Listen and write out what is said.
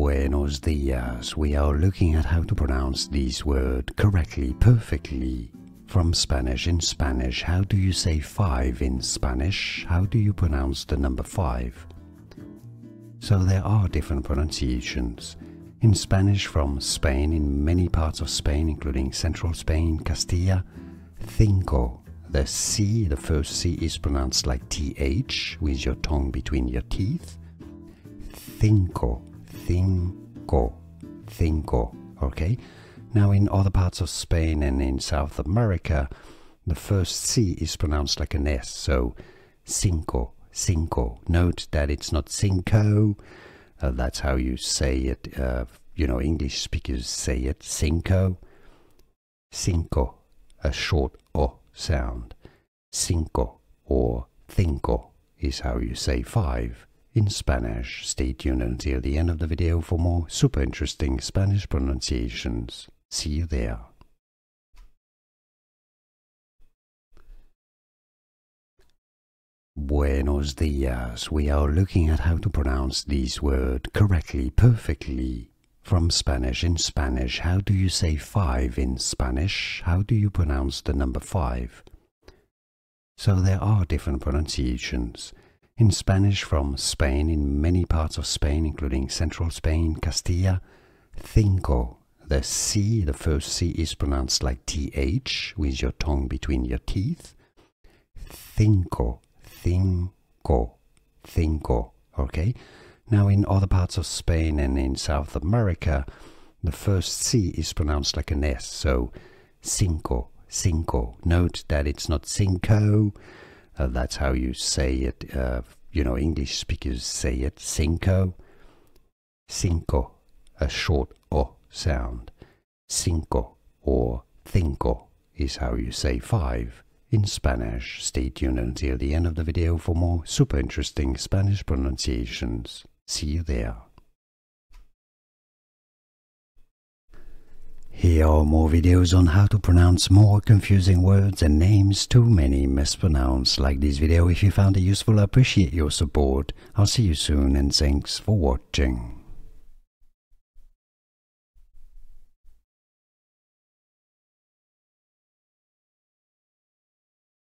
Buenos dias. We are looking at how to pronounce this word correctly, perfectly. From Spanish. In Spanish, how do you say 5 in Spanish? How do you pronounce the number 5? So there are different pronunciations. In Spanish from Spain, in many parts of Spain, including central Spain, Castilla, cinco. The C, the first C, is pronounced like TH, with your tongue between your teeth. Cinco, cinco, cinco, okay? Now in other parts of Spain and in South America, the first C is pronounced like an S, so cinco, cinco. Note that it's not cinco, that's how you say it, English speakers say it, cinco, cinco, a short O sound. Cinco or cinco is how you say 5 in Spanish. Stay tuned until the end of the video for more super interesting Spanish pronunciations. See you there. Buenos dias. We are looking at how to pronounce this word correctly, perfectly. From Spanish. In Spanish, how do you say 5 in Spanish? How do you pronounce the number 5? So there are different pronunciations. In Spanish from Spain, in many parts of Spain, including central Spain, Castilla, cinco. The C, the first C, is pronounced like TH, with your tongue between your teeth. Cinco, cinco, cinco, okay? Now in other parts of Spain and in South America, the first C is pronounced like an S, so cinco, cinco. Note that it's not cinco, that's how you say it, English speakers say it, cinco, cinco, a short O sound. Cinco or cinco is how you say 5 in Spanish. Stay tuned until the end of the video for more super interesting Spanish pronunciations. See you there. Here are more videos on how to pronounce more confusing words and names too many mispronounced. Like this video if you found it useful. I appreciate your support. I'll see you soon and thanks for watching.